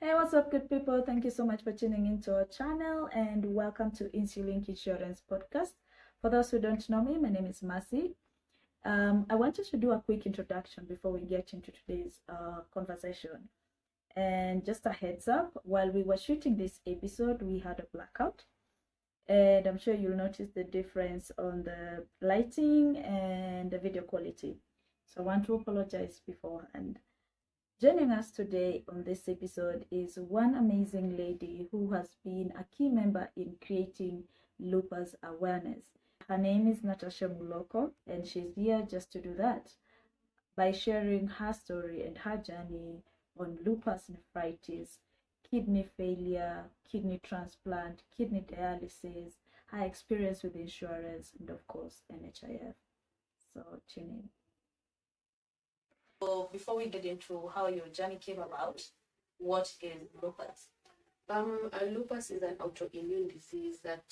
Hey, what's up, good people? Thank you so much for tuning into our channel and welcome to Insulinkpodcast. For those who don't know me, my name is Mercy. I wanted to do a quick introduction before we get into today's conversation. And just a heads up, while we were shooting this episode, we had a blackout. And I'm sure you'll notice the difference on the lighting and the video quality. So I want to apologize beforehand. Joining us today on this episode is one amazing lady who has been a key member in creating lupus awareness. Her name is Natasha, and she's here just to do that by sharing her story and her journey on lupus nephritis, kidney failure, kidney transplant, kidney dialysis, her experience with insurance, and of course NHIF. So tune in. So before we get into how your journey came about, what is lupus? Lupus is an autoimmune disease that,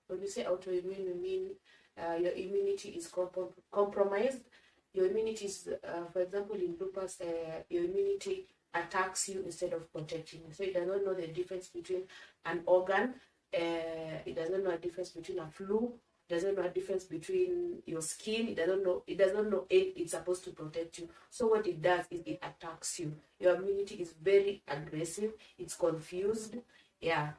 when we say autoimmune, we mean your immunity is compromised. Your immunity is, for example, in lupus, your immunity attacks you instead of protecting you. So it does not know the difference between an organ, it does not know the difference between a flu, doesn't know a difference between your skin. It doesn't know it's supposed to protect you. So what it does is it attacks you. Your immunity is very aggressive. It's confused. Yeah.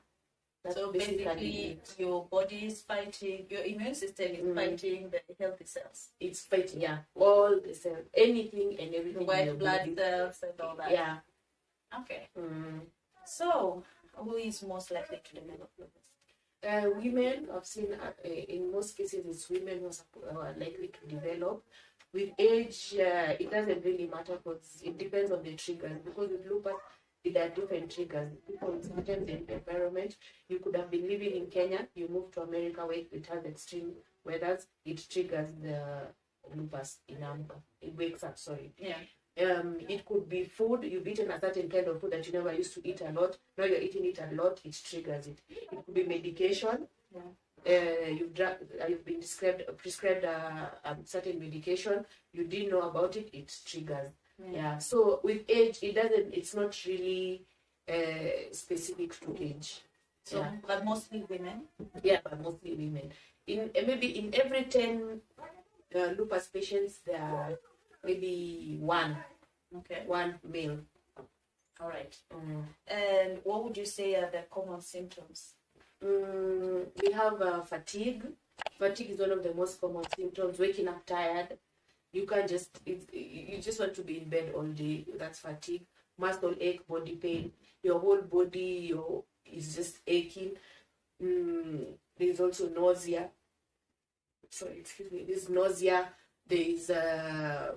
So basically your body is fighting, your immune system is fighting the healthy cells. It's fighting, all the cells, anything and everything. The white blood cells and all that. Yeah. Okay. So who is most likely to develop lupus? Women, I've seen in most cases it's women who are likely to develop. With age, it doesn't really matter because it depends on the triggers. Because with lupus, there are different triggers. People sometimes in the environment, you could have been living in Kenya, you move to America where it has extreme weathers, it triggers the lupus in America. It wakes up, sorry. Yeah. It could be food. You've eaten a certain kind of food that you never used to eat a lot. Now you're eating it a lot. It triggers it. It could be medication. Yeah. You've been prescribed a certain medication. You didn't know about it. It triggers. Yeah. So with age, it's not really specific to age. So, but mostly women. Yeah, but mostly women. Maybe in every 10 lupus patients, there are maybe one male. All right. And what would you say are the common symptoms? We have fatigue. Fatigue is one of the most common symptoms. Waking up tired. You just want to be in bed all day. That's fatigue. Muscle ache, body pain. Your whole body is just aching. There's also nausea. There's nausea. There is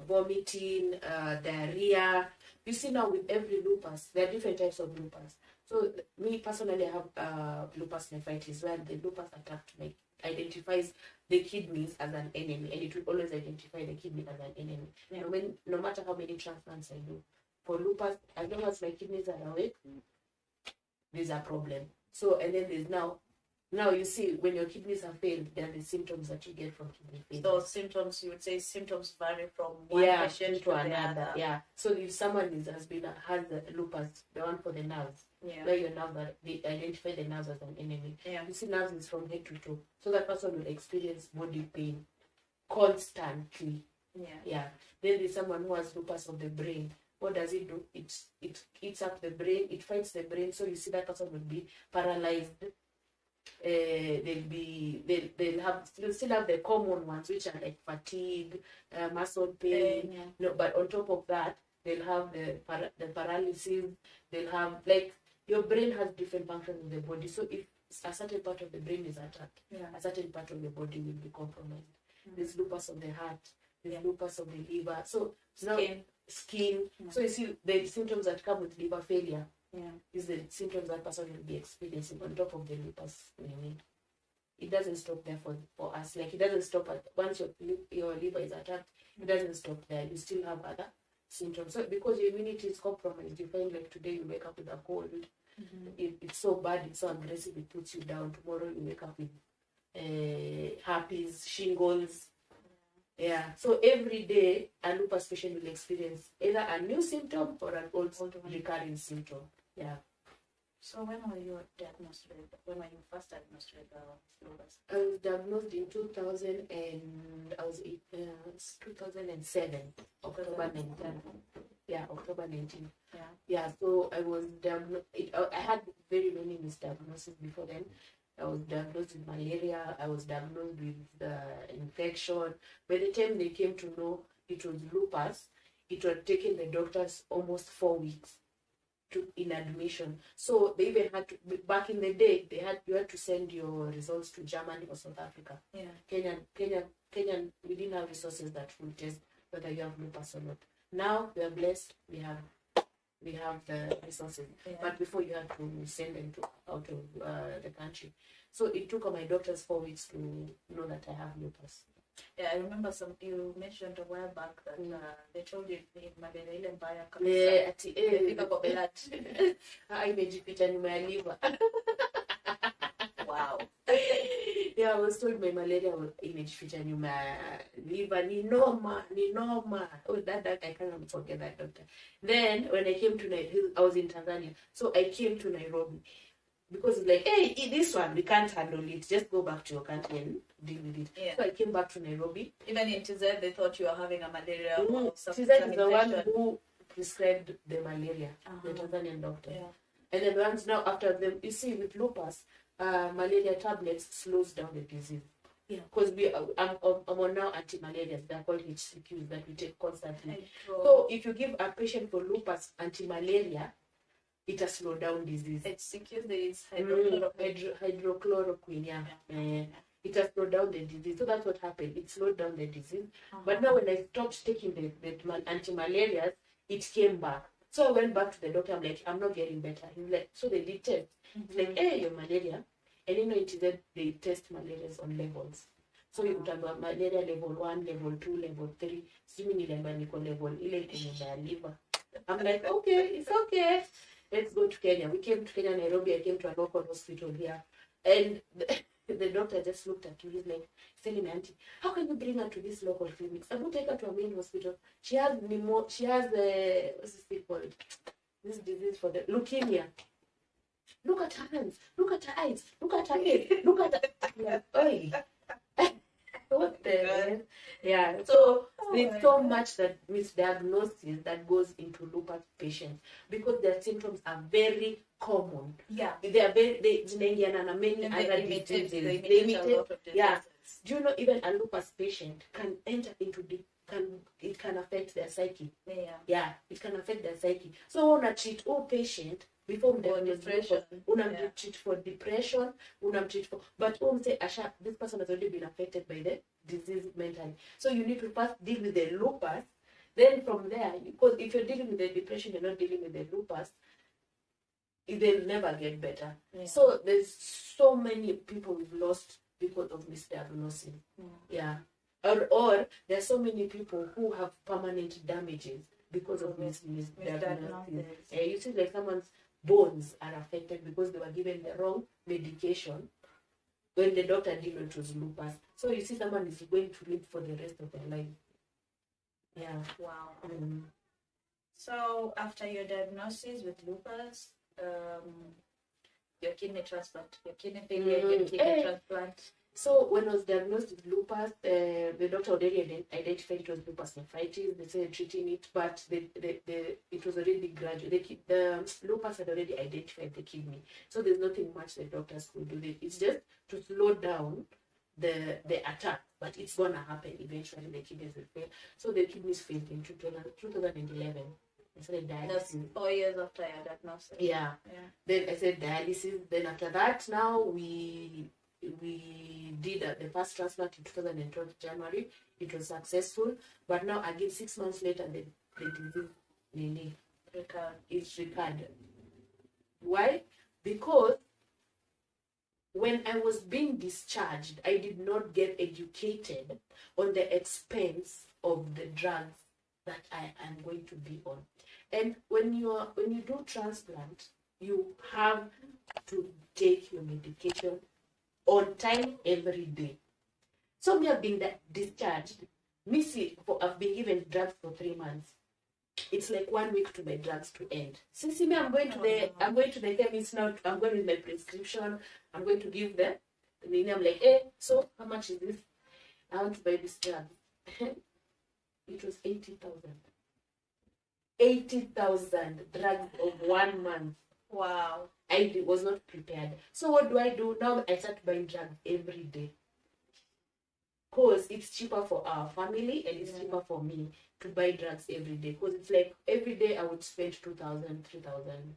vomiting, diarrhea. You see now with every lupus, there are different types of lupus. So me personally, I have lupus nephritis, where the lupus attack identifies the kidneys as an enemy, and it will always identify the kidney as an enemy. Yeah. No matter how many transplants I do, for lupus, as long as my kidneys are awake, there's a problem. So, and then there's now you see, when your kidneys have failed, there are the symptoms that you get from kidney failure. So symptoms, you would say symptoms vary from one patient to another. Yeah. So if someone has the lupus, the one for the nerves, where your nerves they identify the nerves as an enemy. Yeah. You see, nerves is from head to toe. So that person will experience body pain constantly. Yeah. Then there's someone who has lupus of the brain. What does it do? It eats up the brain. It fights the brain. So you see that person will be paralyzed. They'll still have the common ones, which are like fatigue, muscle pain. But on top of that, they'll have the paralysis. They'll have, like, your brain has different functions in the body. So if a certain part of the brain is attacked, a certain part of the body will be compromised. There's lupus of the heart. There's lupus of the liver. So skin. So you see the symptoms that come with liver failure. Is the symptoms that person will be experiencing on top of the lupus. It doesn't stop there for us. Like, it doesn't stop once your liver is attacked. It doesn't stop there. You still have other symptoms. So because your immunity is compromised, you find like today you wake up with a cold. It's so bad. It's so aggressive. It puts you down. Tomorrow you wake up with herpes, shingles. Yeah. So every day a lupus patient will experience either a new symptom or an old recurring symptom. Yeah. So when were you diagnosed with? When were you first diagnosed with lupus? I was diagnosed in 2000 and I was 2007, October 19. Yeah, October 19. Yeah. Yeah. So I was diagnosed. I had very many misdiagnoses before then. I was diagnosed with malaria. I was diagnosed with infection. By the time they came to know it was lupus, it had taken the doctors almost 4 weeks in admission. So they even had to, back in the day, you had to send your results to Germany or South Africa. Yeah. Kenyan, we didn't have resources that would test whether you have lupus or not. Now we are blessed. We have the resources. Yeah. But before you had to send them out of the country. So it took my doctors 4 weeks to know that I have lupus. Yeah, I remember you mentioned a while back that they told you malaria ile mbaya kabisa. Imefika kwa blood. Imejificha nyuma ya liver. Wow. Yeah, I was told my malaria imejificha nyuma ya liver. Ni noma. Oh, that I can't forget that doctor. Then when I came to Nairobi, I was in Tanzania. So I came to Nairobi. Because it's like, hey, this one, we can't handle it. Just go back to your country and deal with it. Yeah. So I came back to Nairobi. Even in TZ, they thought you were having a malaria or something. TZ is the one who prescribed the malaria, the Tanzanian doctor. Yeah. And then once now after them, you see, with lupus, malaria tablets slows down the disease. Yeah. Because I'm on now anti-malarials. They're called HCQs that we take constantly. So if you give a patient for lupus anti-malaria, it has slowed down disease. HCQ is hydrochloroquine. Hydrochloroquine, yeah. It has slowed down the disease. So that's what happened. It slowed down the disease. But now when I stopped taking the anti-malarials, it came back. So I went back to the doctor. I'm like, I'm not getting better. He's like, so they did test. It's like, hey, you're malaria. And you know, it is that they test malaria on levels. So you have malaria level 1, level 2, level 3. Assuming level 11 liver. I'm like, okay, it's okay. Let's go to Kenya. We came to Kenya, Nairobi. I came to a local hospital here. And the doctor just looked at me. He's like, telling me, Auntie, how can you bring her to this local clinic? I will take her to a main hospital. She has what's this thing called? This disease for the leukemia. Look at her hands. Look at her eyes. Look at her head. Look at her. Oy. What the hell? Yeah. So there's so much that misdiagnosis that goes into lupus patients because their symptoms are very common. Yeah. They are very many other diseases. They imitate. Yeah. Do you know even a lupus patient can enter into it can affect their psyche. Yeah. Yeah. It can affect their psyche. So when I treat all patient before depression, treat for depression, treat for, but say, Asha, this person has already been affected by the disease mentally. So you need to first deal with the lupus. Then from there, because if you're dealing with the depression, you're not dealing with the lupus, they'll never get better. Yeah. So there's so many people we've lost because of misdiagnosing. Yeah. Or there's so many people who have permanent damages because of misdiagnosis. You see, like someone's bones are affected because they were given the wrong medication when the doctor didn't know it was lupus. So you see, someone is going to live for the rest of their life. Yeah. Wow. So after your diagnosis with lupus, your kidney transplant, your kidney failure, your kidney transplant. So when I was diagnosed with lupus, the doctor already identified it was lupus nephritis. They said treating it, but it was already gradual. The lupus had already identified the kidney. So there's nothing much the doctors could do. It's just to slow down the attack, but it's going to happen eventually. The kidneys will fail. So the kidneys failed in 2011. I said dialysis. That's 4 years after your diagnosis. Yeah. Then I said dialysis. Then after that, now we did the first transplant in 2012 January. It was successful, but now again 6 months later the disease is recurred. Why? Because when I was being discharged, I did not get educated on the expense of the drugs that I am going to be on. And when you do transplant, you have to take your medication on time every day. So me have been discharged. I've been given drugs for 3 months. it's like 1 week to my drugs to end. Since me, I'm going to the chemist now. I'm going with my prescription. I'm going to give them. And then I'm like, so how much is this? I want to buy this drug. It was 80,000. 80,000 drugs of 1 month. Wow. I was not prepared. So what do? Now I start buying drugs every day. Because it's cheaper for our family and it's cheaper for me to buy drugs every day. Because it's like every day I would spend 2,000, 3,000,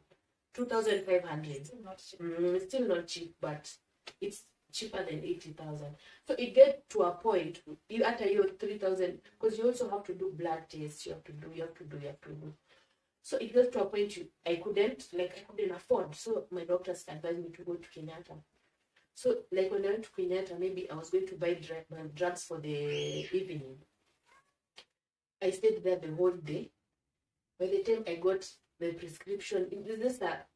2,500. It's still not cheap, but it's cheaper than 80,000. So it gets to a point, you after your 3,000, because you also have to do blood tests, you have to do. So it gets to a point I couldn't afford. So my doctors advised me to go to Kenyatta. So like when I went to Kenyatta, maybe I was going to buy drugs for the evening. I stayed there the whole day. By the time I got the prescription, there's a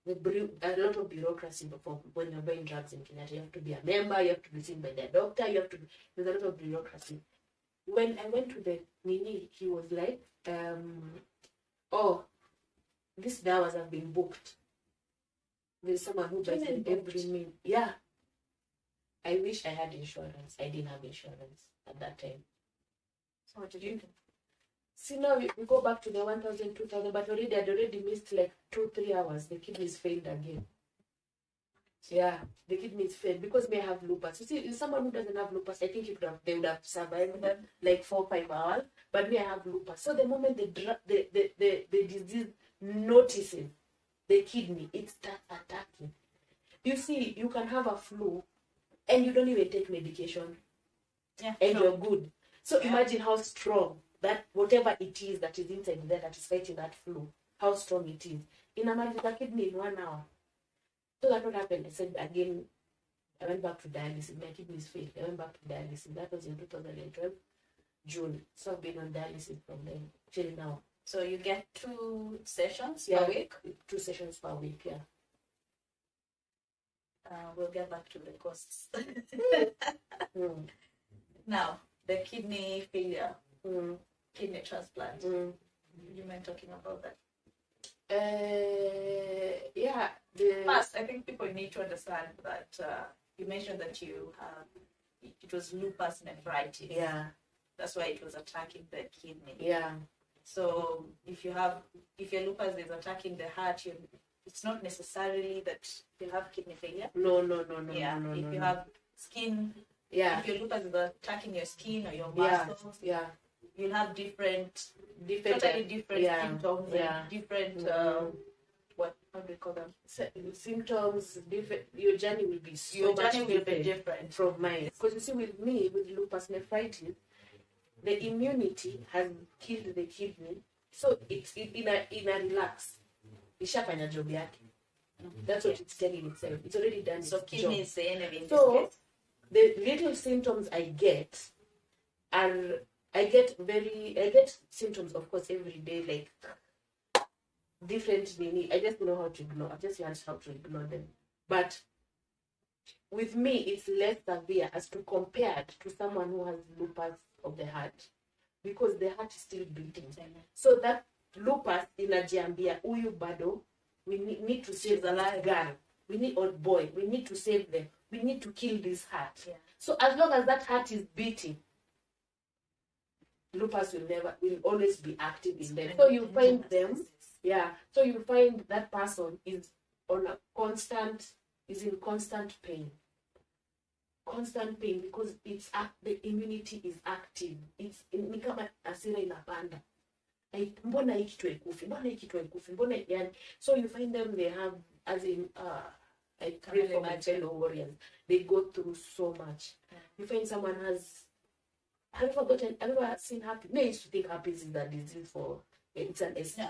lot of bureaucracy before when you're buying drugs in Kenyatta. You have to be a member, you have to be seen by the doctor, there's a lot of bureaucracy. When I went to the Nini, he was like, these hours have been booked. There's someone who buys them every minute. Yeah. I wish I had insurance. I didn't have insurance at that time. So what did you do? See, now we go back to the 1,000, 2,000, but I'd already missed like 2-3 hours. The kidneys failed again. Yeah, the kidneys failed because may have lupus. You see, someone who doesn't have lupus, I think they would have survived like 4-5 hours. But me, I have lupus. So the moment the disease notices the kidney, it starts attacking. You see, you can have a flu and you don't even take medication. Yeah, and you're good. So imagine how strong that whatever it is that is inside there that is fighting that flu, how strong it is. In a man with a kidney in 1 hour. So that's what happened. I said again, I went back to dialysis. My kidneys failed. I went back to dialysis. That was in 2012, June. So I've been on dialysis from then till now. So you get 2 sessions per week? 2 sessions per week, yeah. We'll get back to the costs. Now, the kidney failure, kidney transplant. You mind talking about that? First, I think people need to understand that you mentioned that you have, it was lupus nephritis. Yeah. That's why it was attacking the kidney. Yeah. So if your lupus is attacking the heart, it's not necessarily that you have kidney failure. No. If you have skin, if your lupus is attacking your skin or your muscles, you'll have different symptoms, different how do we call them? Symptoms. Different. Your journey will be different from mine. Because you see, with me, with lupus nephritis, the immunity has killed the kidney, so it's in a relax. Ishafanya job yake. That's what it's telling itself. It's already done. So kidney is the enemy. So the little symptoms I get are I get symptoms, of course, every day, like different. I just know how to ignore. I've just learned how to ignore them. But with me, it's less severe as to compared to someone who has lupus of the heart, because the heart is still beating. So that lupus inajiambia uyu bado, we need to save the life girl. We need old boy. We need to save them. We need to kill this heart. Yeah. So as long as that heart is beating, lupus will always be active in them. So you find them, so you find that person is in constant pain. Constant pain, because the immunity is active. It's ni kama asira inapanda. Mbona hiki tuekufi, mbona yani. So you find them, they have, as in I pray for my fellow warriors, they go through so much. You find someone have you ever seen happy? I used to think herpes is a disease for, it's an STI.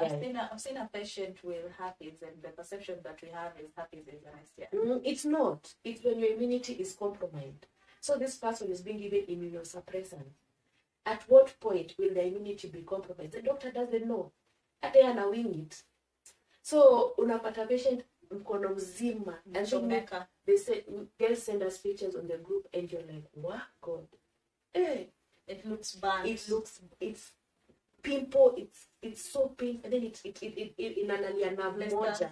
I've seen a patient with herpes, and the perception that we have is herpes is an STI. It's not. It's when your immunity is compromised. So this person is being given immunosuppressant. At what point will the immunity be compromised? The doctor doesn't know. Hata yeye anawing it. So unapata patient mkono mzima, and then they say, girls send us pictures on the group, and you're like, wow, God. It looks bad. It's pimple, it's so painful, and then it inanalia nerve moja.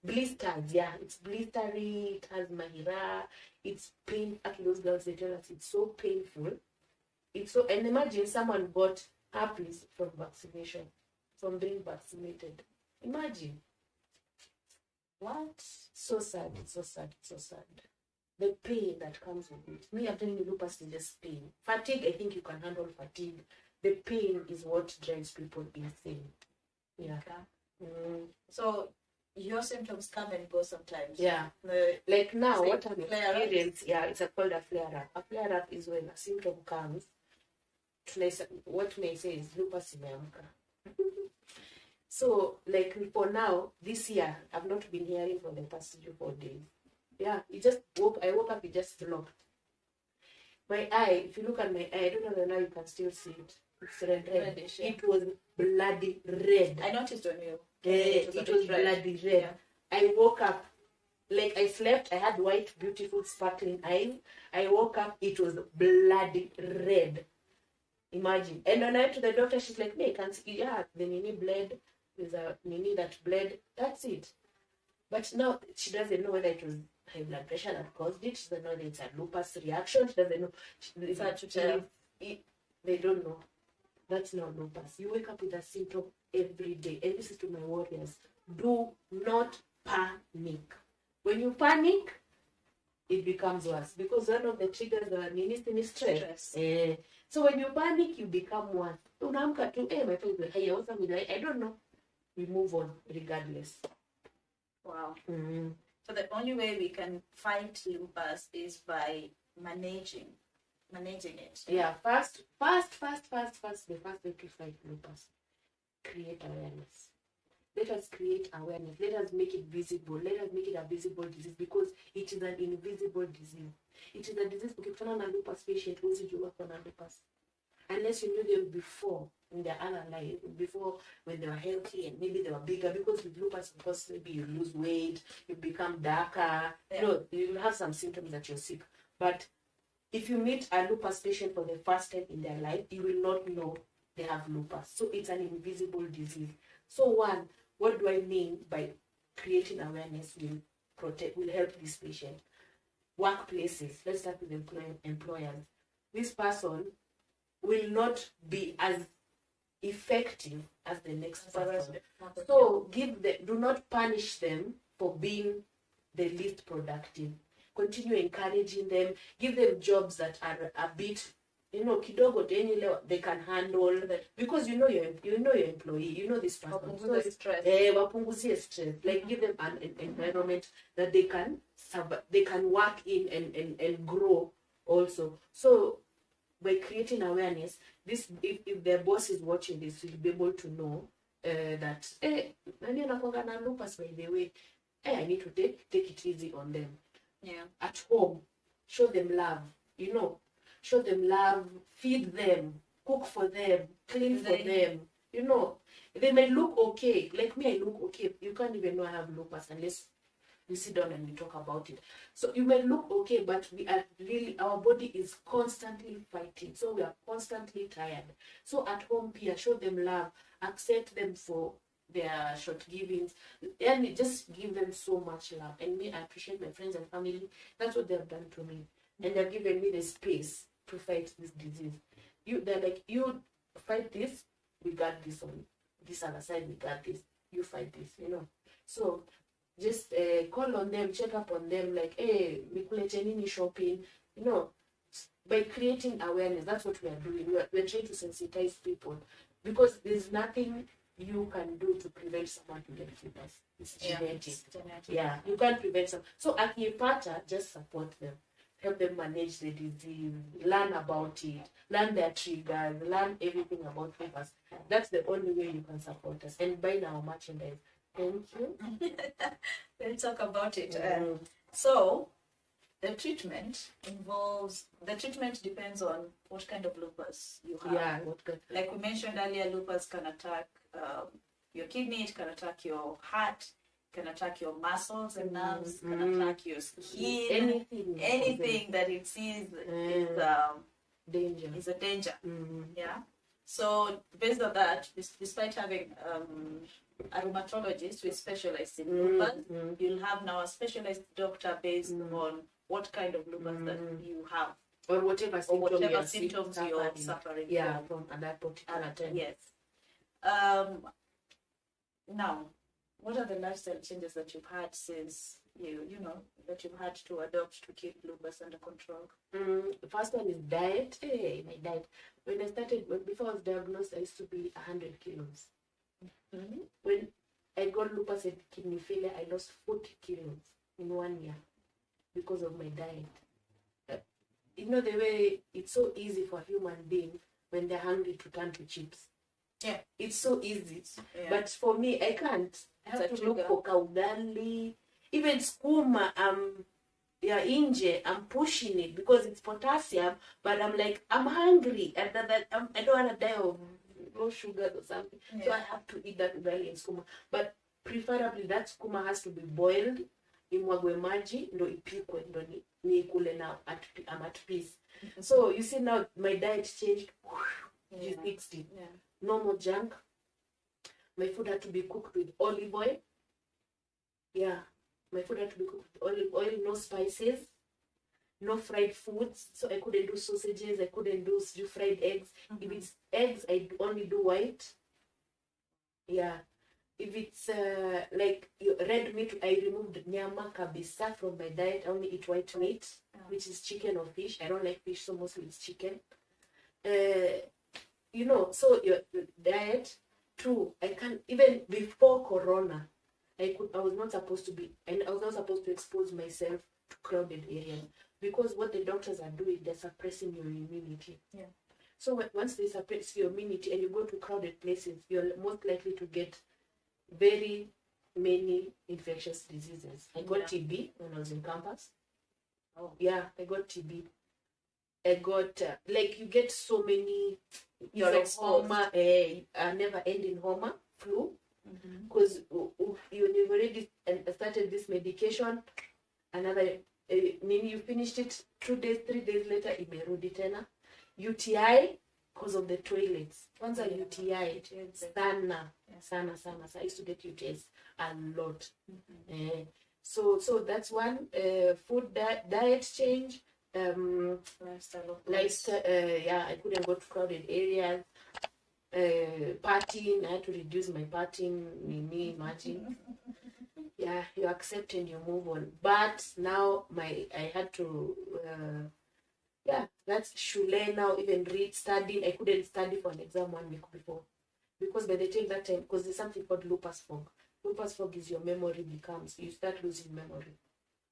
Blisters, yeah, it's blistery, it has mahira, it's pain. Actually, those girls, they tell us it's so painful. It's so, and imagine someone got herpes from vaccination, from being vaccinated. Imagine. What? So sad, it's so sad, it's so sad. The pain that comes with it. Me, I'm telling you, lupus is just pain. Fatigue, I think you can handle fatigue. The pain is what drives people insane. Yeah. Okay. So your symptoms come and go sometimes. Yeah. Like now, what I'm experiencing, yeah, it's called a flare-up. A flare-up is when a symptom comes. What may say is lupus imeamka. So, like for now, this year, I've not been hearing for the past 4 days. Yeah, I woke up, it just locked. My eye, if you look at my eye, I don't know now you can still see it. It's red. Reddish, yeah. It was bloody red. I noticed on you. It was bloody red. Yeah. I woke up, like I slept, I had white, beautiful, sparkling eyes. I woke up, it was bloody red. Imagine. And when I went to the doctor, she's like, I can't see. Yeah, the Nini bled. There's a Nini that bled. That's it. But now she doesn't know whether it was high blood pressure that caused it. She doesn't know that it's a lupus reaction. She doesn't know. They don't know. That's not lupus. You wake up with a symptom every day. And this is to my warriors. Do not panic. When you panic, it becomes worse. Because one of the triggers are is stress. So when you panic, you become worse. Unaamka tu, my friend, I don't know. We move on regardless. Wow. So the only way we can fight lupus is by managing it. Yeah, first, the first way to fight lupus, create awareness. Let us create awareness. Let us make it visible. Let us make it a visible disease because it is an invisible disease. It is a disease. Ukipatana na lupus patient, usijua kuna lupus. Unless you knew them before in their other life, before when they were healthy and maybe they were bigger, because with lupus, because maybe you lose weight, you become darker. Yeah. No, you will have some symptoms that you're sick. But if you meet a lupus patient for the first time in their life, you will not know they have lupus. So it's an invisible disease. So one, what do I mean by creating awareness will help this patient? Workplaces, let's start with employers. This person will not be as effective as the next person. So do not punish them for being the least productive. Continue encouraging them. Give them jobs that are a bit, kidogo they can handle that, because you know your employee, you know this person. Wapunguzie stress. Like give them an environment that they can work in and grow also. So by creating awareness, if their boss is watching this, will be able to know that nani anakuanga na lupus, by the way, I need to take it easy on them. Yeah. At home, show them love. Show them love, feed them, cook for them, clean for them. They may look okay. Like me, I look okay. You can't even know I have lupus unless we sit down and we talk about it. So you may look okay, but we are really, our body is constantly fighting. So we are constantly tired. So at home, Pia, show them love, accept them for their short givings, and just give them so much love. And me, I appreciate my friends and family. That's what they have done to me. And they've given me the space to fight this disease. They're like, you fight this, we got this on this other side, we got this. You fight this, So just call on them, check up on them, like, hey, nikulete nini shopping, by creating awareness. That's what we are doing. We're trying to sensitize people, because there's nothing you can do to prevent someone to get lupus. It's genetic. Yeah, you can't prevent some. So akipata, just support them. Help them manage the disease, learn about it, learn their triggers, learn everything about lupus. That's the only way you can support us. And buy our merchandise. Thank you. Let's talk about it. So, the treatment depends on what kind of lupus you have. Yeah, like we mentioned earlier, lupus can attack your kidney, it can attack your heart, can attack your muscles and nerves, can attack your skin. Anything that it sees is a danger. Yeah. So based on that, despite having a rheumatologist who is specialized in lupus, you'll have now a specialized doctor based on what kind of lupus that you have. Or whatever symptoms you're suffering from at that particular time. Yes. Now, what are the lifestyle changes that you've had since that you've had to adopt to keep lupus under control? The first one is diet. My diet. When I started, before I was diagnosed, I used to be 100 kilos. When I got lupus and kidney failure, I lost 40 kilos in 1 year because of my diet. The way it's so easy for a human being when they're hungry to turn to chips. Yeah. It's so easy. Yeah. But for me, I can't. I have to look for kaugali. Even skuma, inje, I'm pushing it because it's potassium, but I'm like, I'm hungry. And I don't want to die of low sugar or something. Yeah. So I have to eat that ugali and skuma. But preferably that skuma has to be boiled. Imwagwe maji, ndo ipikwe, ndo niikule now. I'm at peace. So you see now my diet changed. Yeah. 60. Yeah. No more junk. My food had to be cooked with olive oil. Yeah. My food had to be cooked with olive oil, no spices, no fried foods. So I couldn't do sausages, I couldn't do fried eggs. If it's eggs, I only do white. Yeah. If it's like red meat, I removed nyama kabisa from my diet. I only eat white meat, which is chicken or fish. I don't like fish, so mostly it's chicken. So your diet, true. I can't, even before Corona, I was not supposed to be, and I was not supposed to expose myself to crowded areas because what the doctors are doing, they're suppressing your immunity. Yeah. So once they suppress your immunity and you go to crowded places, you're most likely to get very many infectious diseases. I got TB when I was in campus. Oh. Yeah, I got TB. I got, you get so many, homa, never-ending homa, flu, because you've already started this medication, you finished it 2 days, 3 days later, imerudi tena. UTI, because of the toilets. Once a UTI, sana. I used to get UTIs a lot. So that's one. Food diet change. Lifestyle. I couldn't go to crowded areas. Partying, I had to reduce my partying. Imagine. Yeah, you accept and you move on. But now I had to. That's shule now. Even studying. I couldn't study for an exam 1 week before because by the time because there's something called lupus fog. Lupus fog is your memory you start losing memory.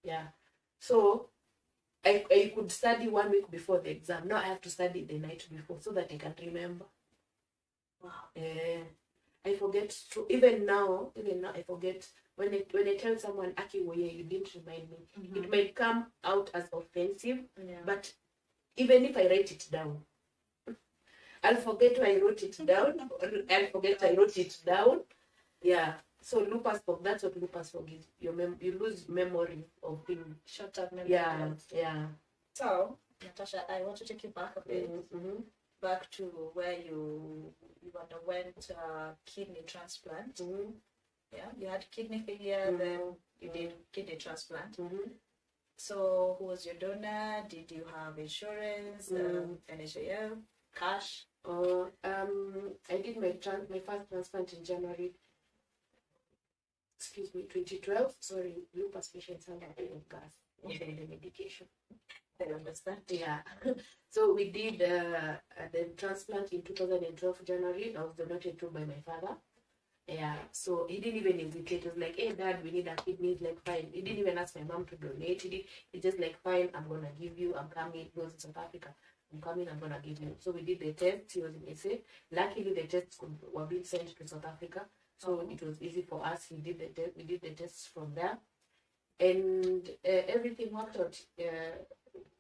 Yeah, so. I could study 1 week before the exam. Now I have to study the night before so that I can remember. Wow. I forget. Even now I forget. When I tell someone, Aki Woye, you didn't remind me. It might come out as offensive, but even if I write it down, I'll forget why I wrote it down, or I'll forget I wrote it down. Yeah. So lupus fog, that's what lupus fog is. You lose memory of things. Short-term memory. Yeah. So, Natasha, I want to take you back a bit. Back to where you underwent kidney transplant. Yeah, you had kidney failure, then you did kidney transplant. So, who was your donor? Did you have insurance, NHIF, cash? I did my first transplant in January. 2012. Sorry, lupus patients have a bit of gas in the medication. I understand. Yeah. So we did the transplant in 2012 January. I was donated to by my father. Yeah. So he didn't even hesitate. He was like, "Hey, Dad, we need a kidney." He's like, "Fine." He didn't even ask my mom to donate. He just like, "Fine, I'm gonna give you. I'm coming." He was in South Africa. "I'm coming. I'm gonna give you." So we did the test. He was in SA. Luckily, the tests were being sent to South Africa. So it was easy for us. We did the tests from there, and everything worked out.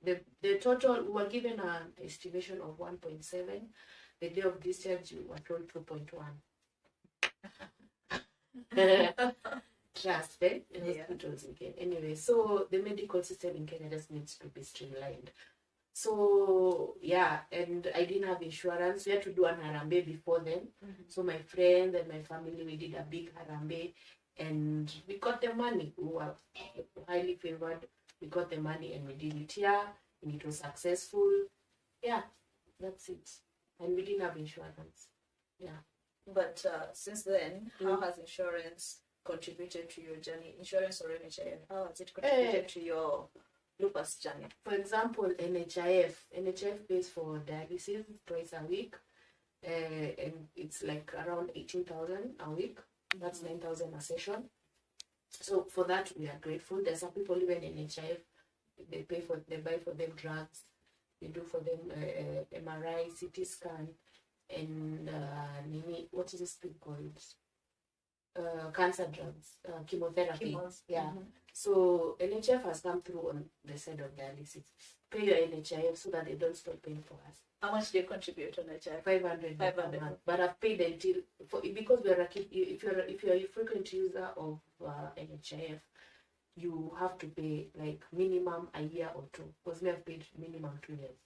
The total, we were given an estimation of 1.7. The day of discharge, we were told 2.1. Trust, eh? In hospitals in Kenya. Anyway, so the medical system in Kenya just needs to be streamlined. So yeah, and I didn't have insurance. We had to do an harambe before then. So my friends and my family, we did a big harambe, and we got the money. We were highly favored. We got the money and we did it here, and it was successful. Yeah, that's it. And we didn't have insurance. Yeah. But since then, how has insurance contributed to your journey? Insurance or NHIF? How has it contributed to your lupus journey? For example, NHIF pays for dialysis twice a week, and it's like around 18,000 a week. That's 9,000 a session. So for that, we are grateful. There's some people even in NHIF, they buy for them drugs, they do for them MRI, CT scan, and what is this thing called? Cancer drugs, chemotherapy. Yeah. So NHIF has come through on the side of dialysis. Pay your NHIF so that they don't stop paying for us. How much do you contribute on NHIF? 500. But I've paid until because we are if you're a frequent user of NHIF, you have to pay like minimum a year or two. Because we have paid minimum 2 years.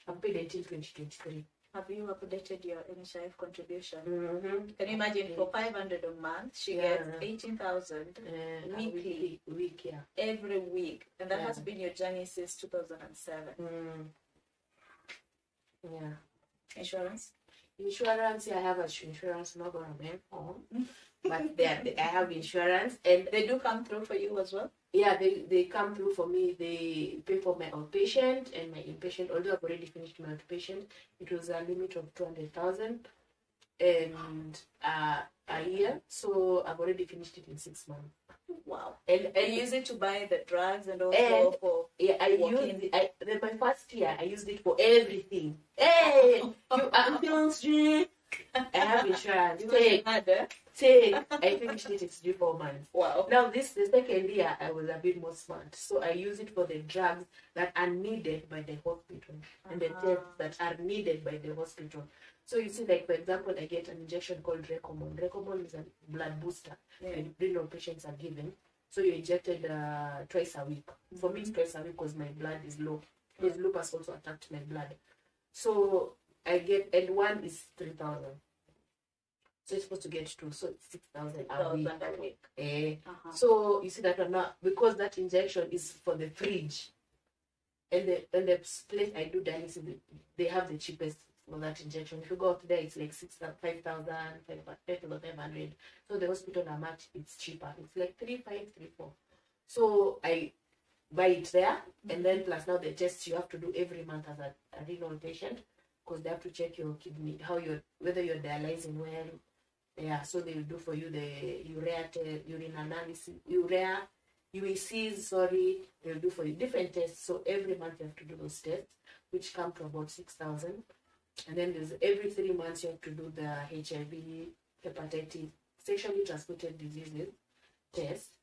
I've paid until 2023. Have you updated your NHIF contribution? Can you imagine for 500 a month, she gets 18,000 weekly, every week, and that has been your journey since 2007. Yeah. Insurance, I have insurance, not government home, but I have insurance, and they do come through for you as well. Yeah, they come through for me. They pay for my outpatient and my inpatient. Although I've already finished my outpatient, it was a limit of 200,000 and a year. So I've already finished it in 6 months. Wow! And you use it to buy the drugs and also for my first year I used it for everything. Hey, you ambulance drink. I have insurance. I finished it in 3-4 months. Wow. Now the second year I was a bit more smart. So I use it for the drugs that are needed by the hospital and the tests that are needed by the hospital. So you see, like for example, I get an injection called Recomon. Recomon is a blood booster that renal patients are given. So you're injected twice a week. For me it's twice a week because my blood is low. Because lupus also attacked my blood. So I get, and one is 3,000. So you're supposed to get 2, so it's 6,000 a week. So you see that one now, because that injection is for the fridge, and the place I do dialysis, they have the cheapest for that injection. If you go out there, it's like 5,000, 5,500. So the hospital are much, it's cheaper. It's like 3,500, 3,400. So I buy it there, and then plus now the tests you have to do every month as a renal patient, because they have to check your kidney, whether you're dialyzing well. Yeah, so they will do for you the urine analysis, UACs, sorry, they'll do for you different tests. So every month you have to do those tests, which come to about 6,000. And then there's every 3 months you have to do the HIV, hepatitis, sexually transmitted diseases test,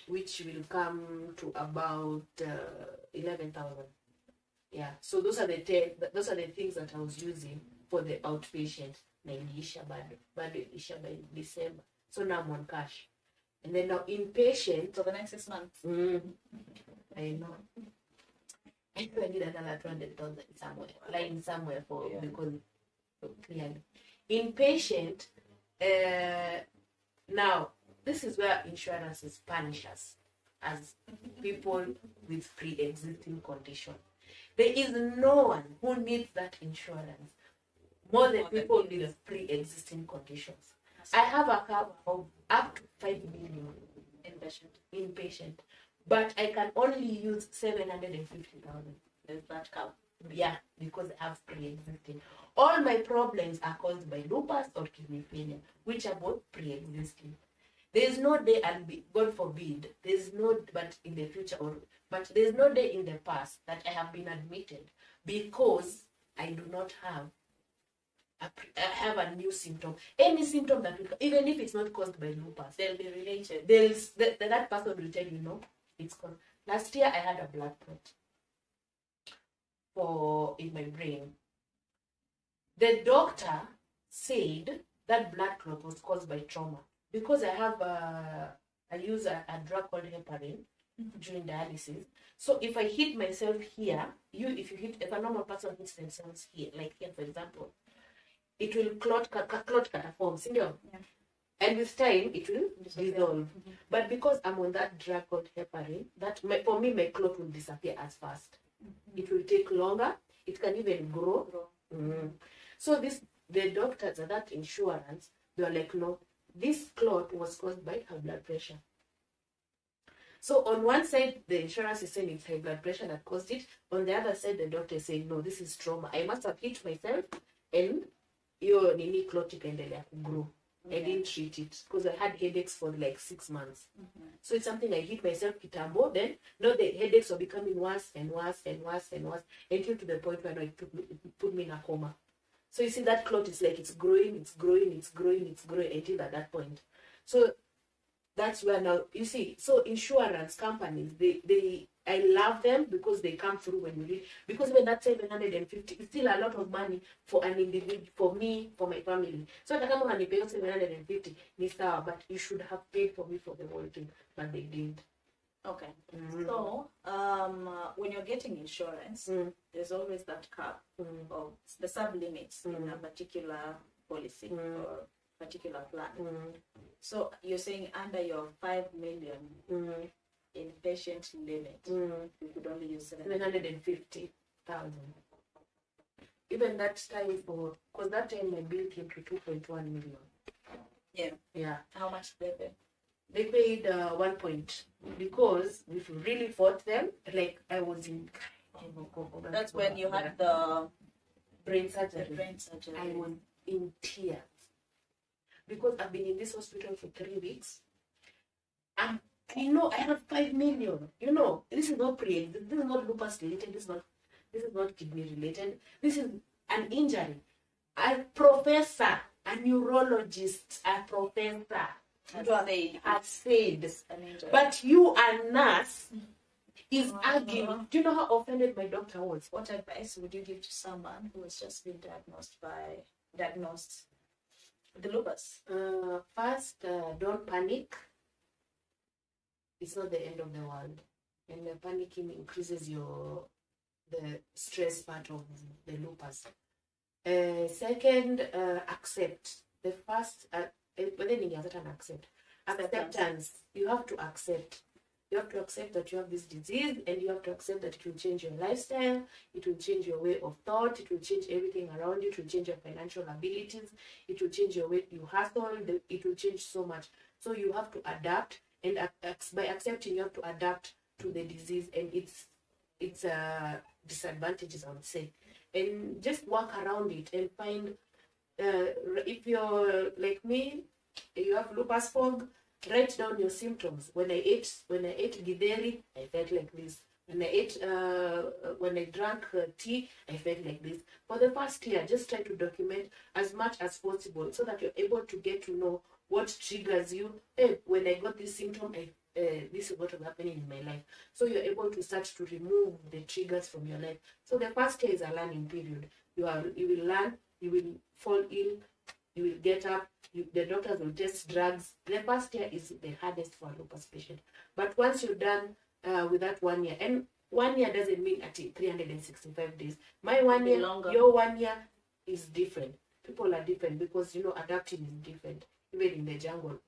which will come to about 11,000. Yeah, so those are the things that I was using for the outpatient. Nailisha bado ilisha by December. So now I'm on cash. And then now inpatient for the next 6 months. I know. I need another 200,000 somewhere, lying somewhere because clearly. Inpatient, now this is where insurances punish us as people with pre-existing conditions. There is no one who needs that insurance more than people with pre-existing conditions. I have a cover of up to 5 million inpatient, but I can only use 750,000. There's that cover. Yeah, because I have pre-existing. All my problems are caused by lupus or kidney failure, which are both pre-existing. There is no day, and God forbid, there's no day in the past that I have been admitted because I do not have a new symptom. Any symptom that even if it's not caused by lupus, they'll be related. That person will tell you, no, it's caused. Last year I had a blood clot in my brain. The doctor said that blood clot was caused by trauma because I use a drug called heparin. during dialysis. So if I hit myself here, if a normal person hits themselves here, like here for example, it will clot cataforms, yeah. And with time it will dissolve. But because I'm on that drug called heparin, for me my clot will disappear as fast. It will take longer. It can even grow. So the doctors at that insurance, they were like, no, this clot was caused by high blood pressure. So on one side, the insurance is saying it's high blood pressure that caused it. On the other side, the doctor is saying, no, this is trauma. I must have hit myself and your nini clot ikaendelea to grow. I didn't treat it because I had headaches for like 6 months. So it's something I hit myself kitambo. Then now the headaches were becoming worse and worse and worse and worse until to the point where it put me in a coma. So you see that clot is like it's growing until at that point. So that's where now you see. So insurance companies, I love them because they come through when you read. Because when that 750 is still a lot of money for an individual, for me, for my family. So I can't only pay 750 ni sawa, but you should have paid for me for the whole thing, but they didn't. Okay. So when you're getting insurance, there's always that cap of the sub-limits in a particular policy or particular plan. So you're saying under your 5 million inpatient limit, you could only use 750,000. Even that time because that time my bill came to 2.1 million. Yeah. How much did they pay? They paid 1 point because we really fought them. Like I was in. That's when you had the brain surgery. I was in tears because I've been in this hospital for 3 weeks. And I have 5 million. This is not This is not lupus related. This is not kidney related. This is an injury. A professor, a neurologist, a professor has said. But you, a nurse, is arguing. Do you know how offended my doctor was? What advice would you give to someone who has just been diagnosed with the lupus? First, don't panic. It's not the end of the world. And the panicking increases the stress part of the lupus. Second, accept. The first, but then you have to accept. Acceptance. You have to accept. You have to accept that you have this disease, and you have to accept that it will change your lifestyle, it will change your way of thought, it will change everything around you, it will change your financial abilities, it will change your way you hustle, it will change so much. So you have to adapt, and by accepting, you have to adapt to the disease and its disadvantages, I would say, and just work around it and find. If you're like me, you have lupus fog, write down your symptoms. When I ate githeri, I felt like this. When I drank tea, I felt like this. For the first year, just try to document as much as possible so that you're able to get to know what triggers you. Hey, when I got this symptom, this is what was happening in my life. So you're able to start to remove the triggers from your life. So the first year is a learning period. You will learn, you will fall ill, you will get up, the doctors will test drugs. The first year is the hardest for a lupus patient. But once you're done with that 1 year, and 1 year doesn't mean at 365 days. My 1 year, your 1 year is different. People are different because, adapting is different. Even in the jungle,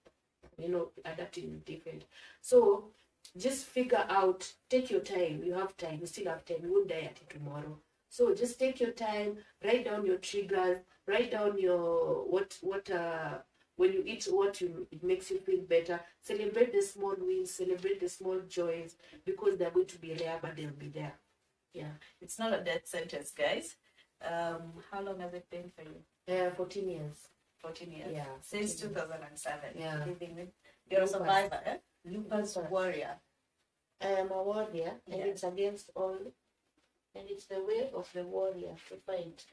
adapting is different. So just figure out, take your time. You have time, you still have time. You won't die at it tomorrow. So just take your time, write down your triggers, write down your when you eat it makes you feel better. Celebrate the small wins, celebrate the small joys, because they're going to be rare, but they'll be there. Yeah. It's not a death sentence, guys. How long has it been for you? 14 years. 14 years. Yeah. Since 2007. Yeah. You're a survivor, eh? Lupuswarrior. I am a warrior, and it's against all. And it's the way of the warrior to fight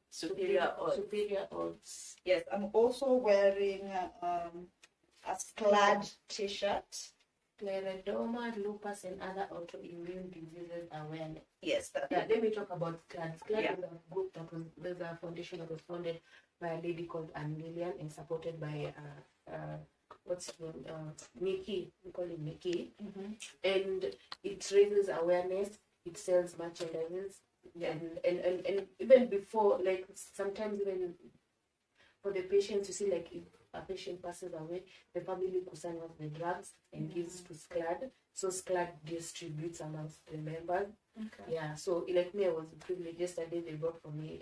superior odds. Yes, I'm also wearing a clad t-shirt. Scleroderma, lupus, and other autoimmune diseases awareness. Yes. Let me talk about CLAD. CLAD is a group there's a foundation that was founded by a lady called Anne Lillian and supported by what's his name? Nikki. We call him Nikki. And it raises awareness, it sells merchandise, and even before, like sometimes even for the patients, you see, like if a patient passes away, the family consigns the drugs and gives to SCLAD. So SCLAD distributes amongst the members. Okay. Yeah, so like me, I was privileged. Yesterday they brought for me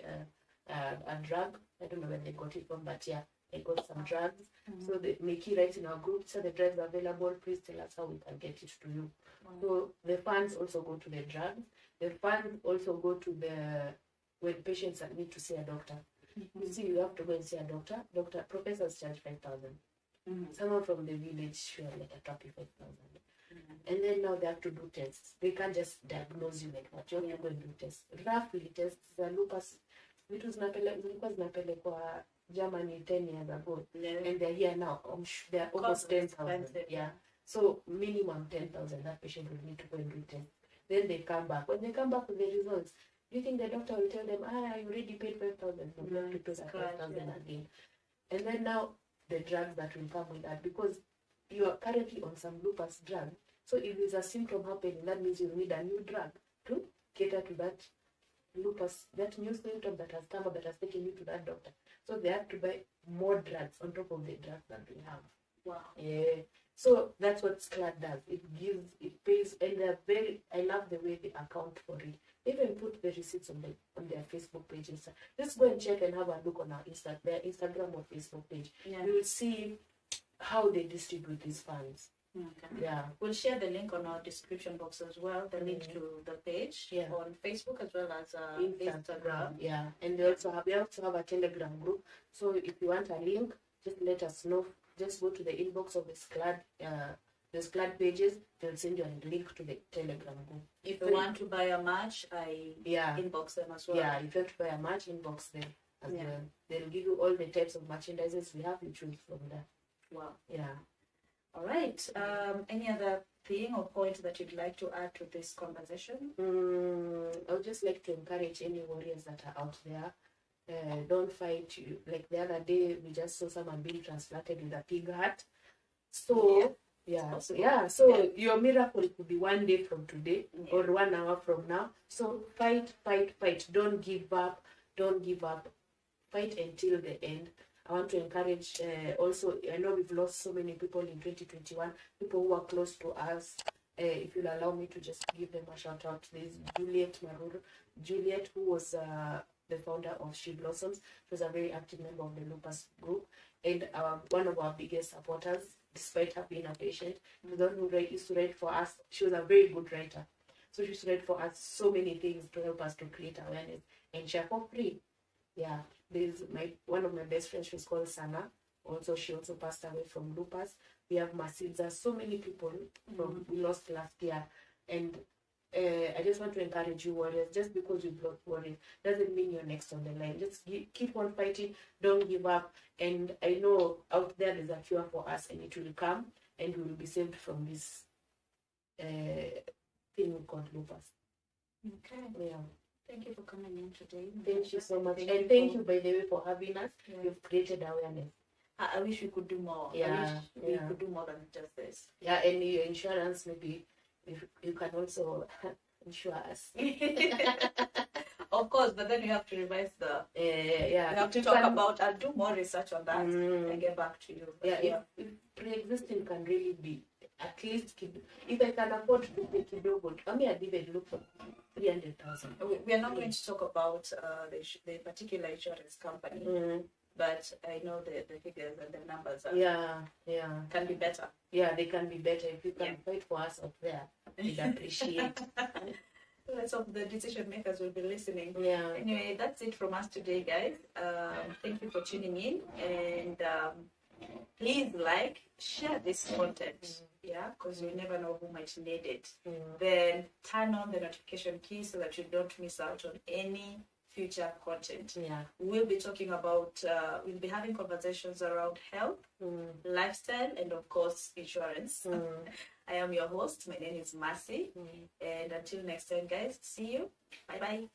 a drug. I don't know where they got it from, but yeah, I got some drugs. So they make it right in our group. So the drugs are available. Please tell us how we can get it to you. So the funds also go to the drugs. The funds also go to when patients need to see a doctor. You see, you have to go and see a doctor. Professors charge 5,000. Someone from the village sure like a 35,000. And then now they have to do tests. They can't just diagnose you like that. You have to go and do tests. Roughly tests the lupus. Lupus zinapelekwa Germany 10 years ago. And they're here now. They're almost 10,000. Yeah. So minimum 10,000 that patient will need to go and do tests. Then they come back. When they come back with the results, do you think the doctor will tell them, you already paid 5,000? No, you have to pay that 5,000 again. And then now the drugs that will come with that, because you are currently on some lupus drug. So if there's a symptom happening, that means you need a new drug to cater to that lupus, that new symptom that has come up, that has taken you to that doctor. So they have to buy more drugs on top of the drugs that we have. Wow. Yeah. So that's what SCLAD does. It pays, and I love the way they account for it. They even put the receipts on their Facebook pages. Just go and check and have a look on their Instagram or Facebook page. Yeah. You will see how they distribute these funds. Okay. Yeah. We'll share the link on our description box as well, the link to the page on Facebook as well as Instagram. Yeah. And we also have a Telegram group. So if you want a link, just let us know. Just go to the inbox of the SCLAD pages. They'll send you a link to the Telegram group. If you want to buy a match, inbox them as well. Yeah, if you want to buy a match, inbox them as well. They'll give you all the types of merchandises we have. You choose from there. Wow. Yeah. All right. Any other thing or point that you'd like to add to this conversation? I would just like to encourage any warriors that are out there. Don't fight. Like the other day, we just saw someone being transplanted with a pig heart. So so your miracle could be one day from today or 1 hour from now. So fight. Don't give up. Fight until the end. I want to encourage also, I know we've lost so many people in 2021, people who are close to us. If you'll allow me to just give them a shout out. There's Juliet, who was the founder of She Blossoms. She was a very active member of the Lupus group and one of our biggest supporters, despite her being a patient. The one who used to write for us, she was a very good writer. So she used to write for us so many things to help us to create awareness and share for free. Yeah, there's one of my best friends, she's called Sana. Also, she also passed away from lupus. We have Masidza, so many people we lost last year. And I just want to encourage you warriors, just because you've lost warriors doesn't mean you're next on the line. Just keep on fighting, don't give up. And I know out there there's a cure for us, and it will come, and we will be saved from this thing called lupus. Okay. Yeah. Thank you for coming in today. Thank you so much. And thank you, by the way, for having us. Yeah. You've created awareness. I wish we could do more. Yeah. We could do more than just this. Yeah, and your insurance, maybe if you can also insure us. Of course, but then you have to revise the. You have to talk about. I'll do more research on that and get back to you. But if pre-existing can really be at least, if I can afford to pay kidogo, I mean, I'd even look for 300,000. We are not going to talk about the particular insurance company, but I know the figures and the numbers can be better. Yeah, they can be better. If you can fight for us up there, we'd appreciate. Let's hope the decision makers will be listening. Yeah. Anyway, that's it from us today, guys. Thank you for tuning in, and please share this content. Yeah, because you never know who might need it. Then turn on the notification key so that you don't miss out on any future content. Yeah, we'll be talking about, we'll be having conversations around health, lifestyle, and of course, insurance. I am your host. My name is Mercy. And until next time, guys, see you. Bye-bye.